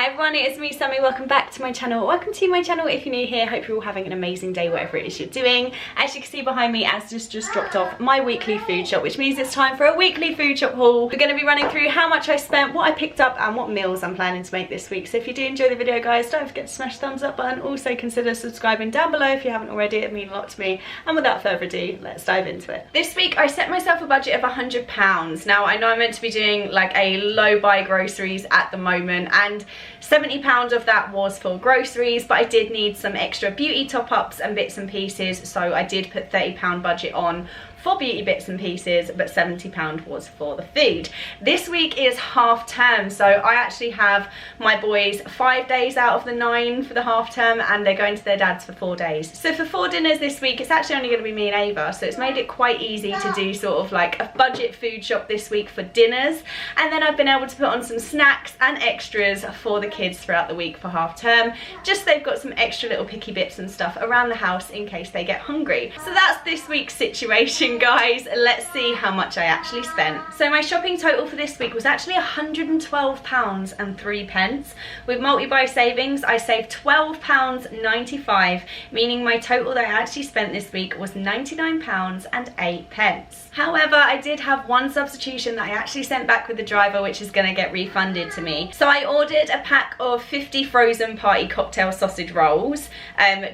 Hi everyone, it's me Sammy. Welcome back to my channel. Welcome to my channel if you're new here. Hope you're all having an amazing day whatever it is you're doing. As you can see behind me, Asda's just dropped off my weekly food shop, which means it's time for a weekly food shop haul. We're going to be running through how much I spent, what I picked up and what meals I'm planning to make this week. So if you do enjoy the video guys, don't forget to smash the thumbs up button. Also consider subscribing down below if you haven't already. It means a lot to me. And without further ado, let's dive into it. This week I set myself a budget of £100. Now I know I'm meant to be doing like a low buy groceries at the moment, and £70 of that was for groceries, but I did need some extra beauty top-ups and bits and pieces, so I did put £30 budget on for beauty bits and pieces, but £70 was for the food. This week is half term, so I actually have my boys 5 days out of the 9 for the half term, and they're going to their dad's for 4 days. So for 4 dinners this week, it's actually only going to be me and Ava, so it's made it quite easy to do sort of like a budget food shop this week for dinners, and then I've been able to put on some snacks and extras for the kids throughout the week for half term, just so they've got some extra little picky bits and stuff around the house in case they get hungry. So that's this week's situation, guys. Let's see how much I actually spent. So my shopping total for this week was actually £112 and 3 pence. With multi-buy savings, I saved £12.95, meaning my total that I actually spent this week was £99 and 8 pence. However, I did have one substitution that I actually sent back with the driver, which is going to get refunded to me. So I ordered a pack of 50 frozen party cocktail sausage rolls,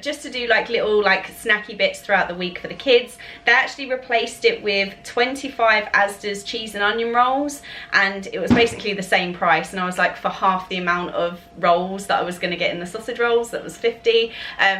just to do like little like snacky bits throughout the week for the kids. They actually replaced it with 25 Asda's cheese and onion rolls, and it was basically the same price, and I was like, for half the amount of rolls that I was going to get in the sausage rolls, that was 50.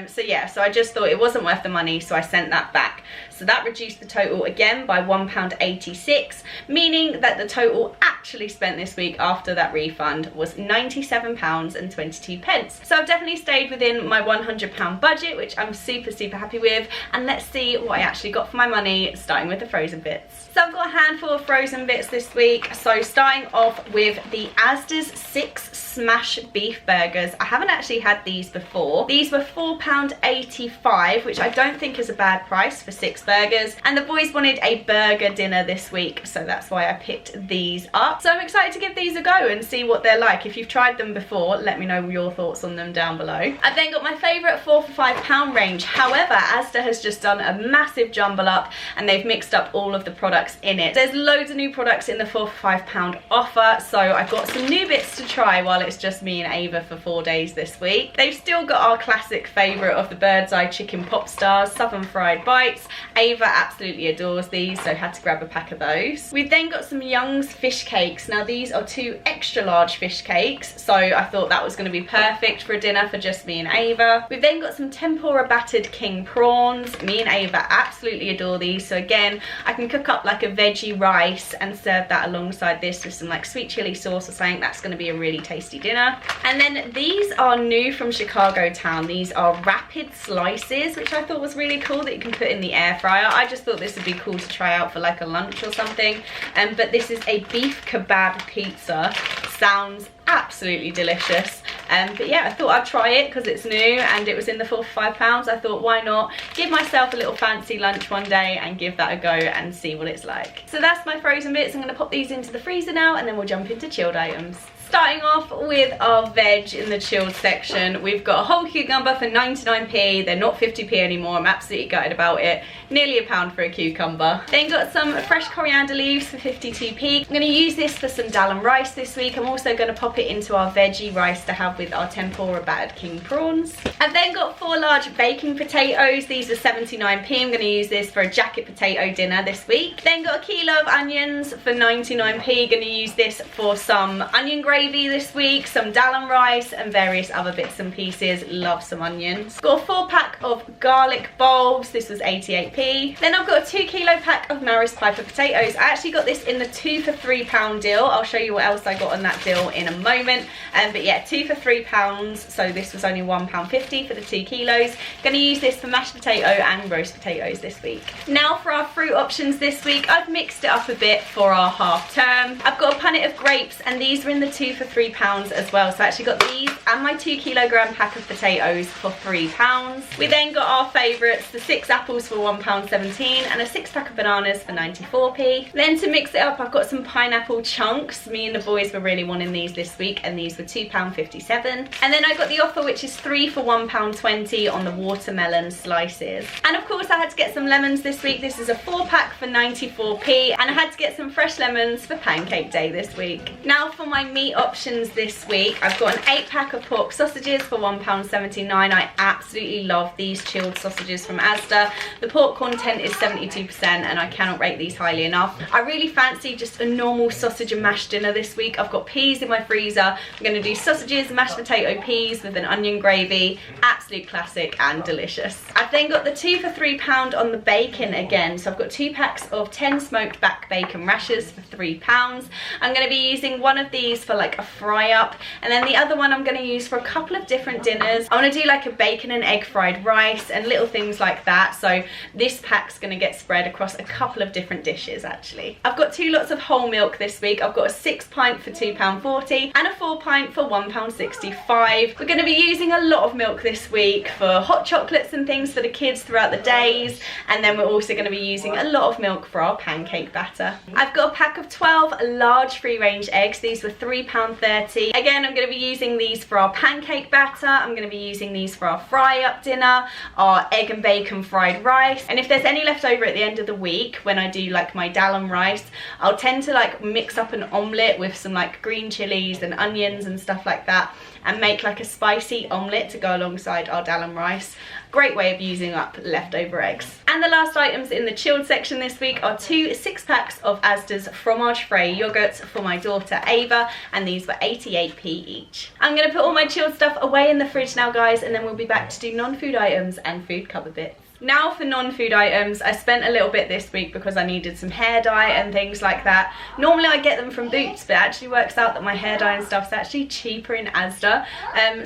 So yeah, so I just thought it wasn't worth the money, so I sent that back. So that reduced the total again by £1.86, meaning that the total actually spent this week after that refund was £97 and 22 pence. So I've definitely stayed within my £100 budget, which I'm super happy with, and let's see what I actually got for my money, starting with the frozen bits. So I've got a handful of frozen bits this week. So starting off with the Asda's 6 smash beef burgers. I haven't actually had these before. These were £4.85, which I don't think is a bad price for 6 burgers, and the boys wanted a burger dinner this week, so that's why I picked these up. So I'm excited to give these a go and see what they're like. If you've tried them before, let me know your thoughts on them down below. I've then got my favourite 4 for £5 range. However, Asda has just done a massive jumble up, and they've mixed up all of the products in it. There's loads of new products in the 4 for £5 offer, so I've got some new bits to try while it's just me and Ava for 4 days this week. They've still got our classic favourite of the bird's eye chicken pop stars, southern fried bites. Ava absolutely adores these, so had to grab a pack of those. We've then got some Young's fish cakes. Now these are 2 extra large fish cakes, so I thought that was going to be perfect for a dinner for just me and Ava. We've then got some tempura battered king prawns. Me and Ava absolutely adore these, so again I can cook up like a veggie rice and serve that alongside this with some like sweet chili sauce or something. That's going to be a really tasty dinner. And then these are new from Chicago Town. These are rapid slices, which I thought was really cool that you can put in the air fryer. I just thought this would be cool to try out for like a lunch or something. But this is a beef kebab pizza. Sounds absolutely delicious. But yeah, I thought I'd try it because it's new and it was in the 4 for £5. I thought, why not give myself a little fancy lunch one day and give that a go and see what it's like. So that's my frozen bits. I'm going to pop these into the freezer now, and then we'll jump into chilled items. Starting off with our veg in the chilled section, we've got a whole cucumber for 99p. They're not 50p anymore. I'm absolutely gutted about it. Nearly £1 for a cucumber. Then got some fresh coriander leaves for 52p. I'm going to use this for some dal and rice this week. I'm also going to pop it into our veggie rice to have with our tempura battered king prawns. I've then got 4 large baking potatoes. These are 79p. I'm going to use this for a jacket potato dinner this week. Then got a kilo of onions for 99p. Going to use this for some onion gravy this week, some dal and rice and various other bits and pieces. Love some onions. Got a 4-pack of garlic bulbs. This was 88p. Then I've got a 2 kilo pack of Maris Piper potatoes. I actually got this in the 2 for £3 deal. I'll show you what else I got on that deal in a moment. But yeah, 2 for £3, so this was only £1.50 for the 2 kilos. Gonna use this for mashed potato and roast potatoes this week. Now for our fruit options this week, I've mixed it up a bit for our half term. I've got a punnet of grapes, and these are in the 2 2 for £3 as well. So I actually got these and my 2 kilogram pack of potatoes for £3. We then got our favourites, the 6 apples for £1.17 and a 6 pack of bananas for 94p. Then to mix it up, I've got some pineapple chunks. Me and the boys were really wanting these this week, and these were £2.57. And then I got the offer, which is 3 for £1.20 on the watermelon slices. And of course I had to get some lemons this week. This is a 4 pack for 94p, and I had to get some fresh lemons for pancake day this week. Now for my meat options this week, I've got an 8 pack of pork sausages for £1.79. I absolutely love these chilled sausages from Asda. The pork content is 72% and I cannot rate these highly enough. I really fancy just a normal sausage and mash dinner this week. I've got peas in my freezer. I'm going to do sausages, mashed potato peas with an onion gravy. Absolute classic and delicious. I've then got the 2 for £3 on the bacon again. So I've got 2 packs of 10 smoked back bacon rashers for £3. I'm going to be using one of these for like a fry up, and then the other one I'm going to use for a couple of different dinners. I want to do like a bacon and egg fried rice and little things like that. So this pack's going to get spread across a couple of different dishes actually. I've got 2 lots of whole milk this week. I've got a 6 pint for £2.40 and a 4 pint for £1.65. We're going to be using a lot of milk this week for hot chocolates and things for the kids throughout the days, and then we're also going to be using a lot of milk for our pancake batter. I've got a pack of 12 large free range eggs. These were £3.30. Again, I'm going to be using these for our pancake batter. I'm going to be using these for our fry up dinner, our egg and bacon fried rice, and if there's any left over at the end of the week when I do like my dallum rice, I'll tend to like mix up an omelette with some like green chilies and onions and stuff like that, and make like a spicy omelette to go alongside our dallum rice. Great way of using up leftover eggs. And the last items in the chilled section this week are 2 6 packs of Asda's fromage frais yogurts for my daughter Ava, and these were 88p each. I'm going to put all my chilled stuff away in the fridge now guys, and then we'll be back to do non-food items and food cupboard bits. Now for non-food items, I spent a little bit this week because I needed some hair dye and things like that. Normally I get them from Boots, but it actually works out that my hair dye and stuff's actually cheaper in Asda.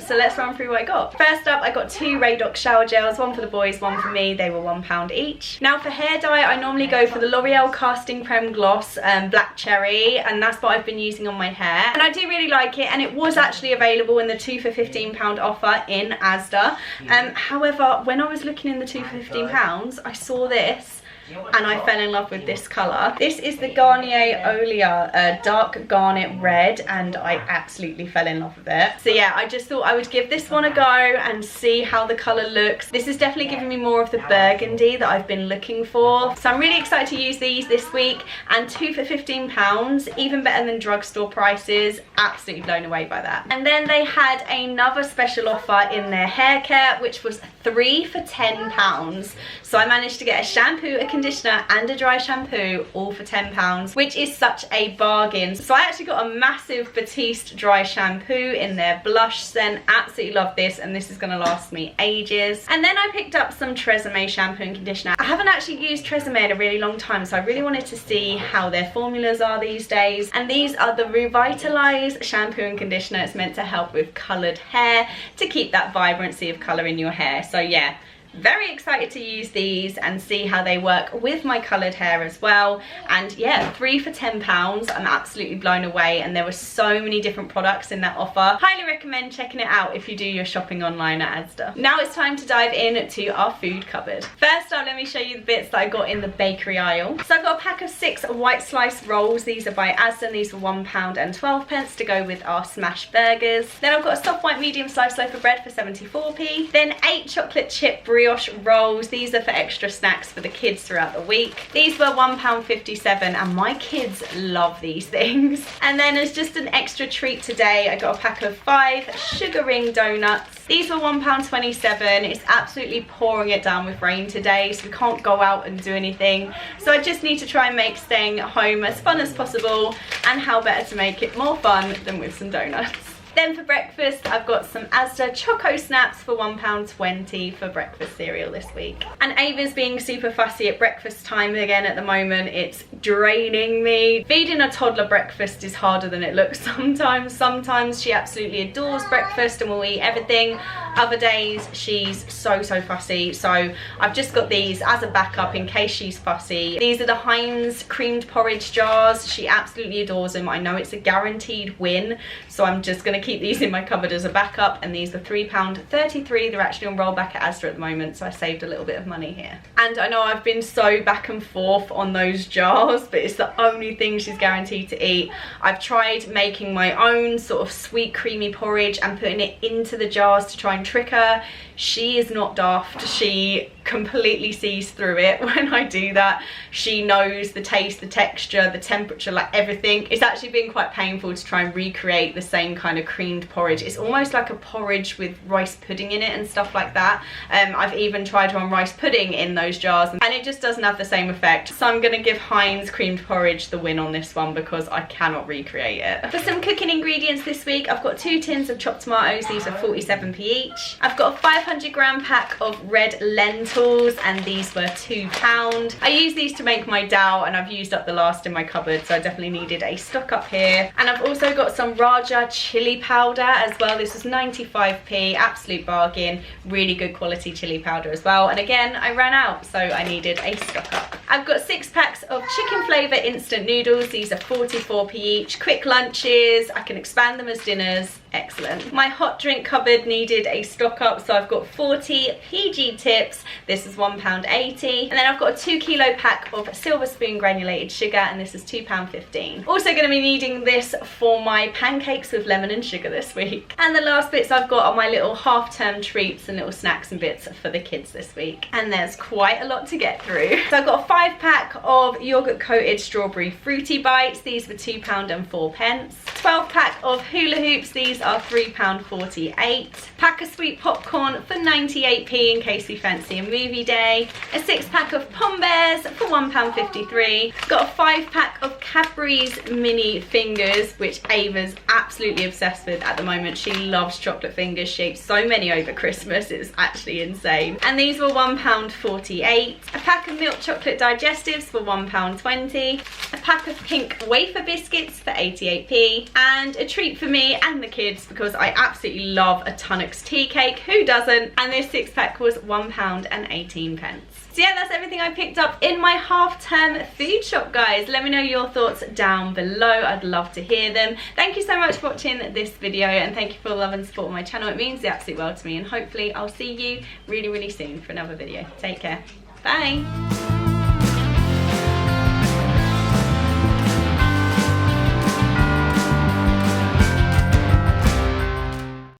So let's run through what I got. First up, I got 2 Radox shower gels, one for the boys, one for me. They were £1 each. Now for hair dye, I normally go for the L'Oreal Casting Creme Gloss Black Cherry, and that's what I've been using on my hair. And I do really like it, and it was actually available in the 2 for £15 offer in Asda. However, when I was looking in the 2 for £15, I saw this and I fell in love with this colour. This is the Garnier Olia dark garnet red, and I absolutely fell in love with it. So yeah, I just thought I would give this one a go and see how the colour looks. This is definitely giving me more of the burgundy that I've been looking for. So I'm really excited to use these this week, and 2 for £15, even better than drugstore prices. Absolutely blown away by that. And then they had another special offer in their hair care, which was 3 for £10. So I managed to get a shampoo, a conditioner and a dry shampoo all for £10, which is such a bargain. So I actually got a massive Batiste dry shampoo in their blush scent. Absolutely love this, and this is going to last me ages. And then I picked up some Tresemme shampoo and conditioner. I haven't actually used Tresemme in a really long time, so I really wanted to see how their formulas are these days. And these are the Revitalize shampoo and conditioner. It's meant to help with coloured hair, to keep that vibrancy of colour in your hair. So yeah, very excited to use these and see how they work with my coloured hair as well. And yeah, 3 for £10. I'm absolutely blown away, and there were so many different products in that offer. Highly recommend checking it out if you do your shopping online at Asda. Now it's time to dive in to our food cupboard. First up, let me show you the bits that I got in the bakery aisle. So I've got a pack of 6 white slice rolls. These are by Asda, and these were £1.12 to go with our smash burgers. Then I've got a soft white medium sliced loaf of bread for 74p. Then 8 chocolate chip brioche rolls. These are for extra snacks for the kids throughout the week. These were £1.57, and my kids love these things. And then as just an extra treat today, I got a pack of 5 sugar ring donuts. These were £1.27. It's absolutely pouring it down with rain today, so we can't go out and do anything. So I just need to try and make staying at home as fun as possible, and how better to make it more fun than with some donuts. Then for breakfast, I've got some Asda Choco Snaps for £1.20 for breakfast cereal this week. And Ava's being super fussy at breakfast time again at the moment. It's draining me. Feeding a toddler breakfast is harder than it looks sometimes. Sometimes she absolutely adores breakfast and will eat everything. Other days she's so fussy. So I've just got these as a backup in case she's fussy. These are the Heinz creamed porridge jars. She absolutely adores them. I know it's a guaranteed win, so I'm just going to keep these in my cupboard as a backup. And these are £3.33. They're actually on rollback at Asda at the moment, so I saved a little bit of money here. And I know I've been so back and forth on those jars, but it's the only thing she's guaranteed to eat. I've tried making my own sort of sweet creamy porridge and putting it into the jars to try and trick her. She is not daft. She completely sees through it when I do that. She knows the taste, the texture, the temperature, like everything. It's actually been quite painful to try and recreate the same kind of creamed porridge. It's almost like a porridge with rice pudding in it and stuff like that. I've even tried on rice pudding in those jars and it just doesn't have the same effect. So I'm gonna give Heinz creamed porridge the win on this one because I cannot recreate it. For some cooking ingredients this week, I've got 2 tins of chopped tomatoes. These are 47p each. I've got a 500g pack of red lentils and these were £2. I use these to make my dal and I've used up the last in my cupboard, so I definitely needed a stock up here. And I've also got some Raja chili powder as well. This was 95p, absolute bargain. Really good quality chili powder as well. And again, I ran out, so I needed a stock up. I've got 6 packs of chicken flavour instant noodles. These are 44p each. Quick lunches, I can expand them as dinners. Excellent. My hot drink cupboard needed a stock up, so I've got 40 PG tips. This is £1.80. And then I've got a 2 kilo pack of Silver Spoon granulated sugar, and this is £2.15. Also going to be needing this for my pancakes with lemon and sugar this week. And the last bits I've got are my little half-term treats and little snacks and bits for the kids this week. And there's quite a lot to get through. So I've got a 5 pack of yogurt coated strawberry fruity bites. These were £2.04. 12 pack of hula hoops. These are £3.48. Pack of sweet popcorn for 98p in case we fancy a movie day. A 6 pack of Pom Bears for £1.53. Got a 5 pack of Cadbury's mini fingers, which Ava's absolutely obsessed with at the moment. She loves chocolate fingers. She ate so many over Christmas, it's actually insane. And these were £1.48. A pack of milk chocolate digestives for £1.20. A pack of pink wafer biscuits for 88p. And a treat for me and the kids because I absolutely love a Tunnocks tea cake. Who doesn't? And this 6 pack was £1.18. So yeah, that's everything I picked up in my half-term food shop, guys. Let me know your thoughts down below. I'd love to hear them. Thank you so much for watching this video, and thank you for the love and support on my channel. It means the absolute world to me, and hopefully I'll see you really soon for another video. Take care. Bye.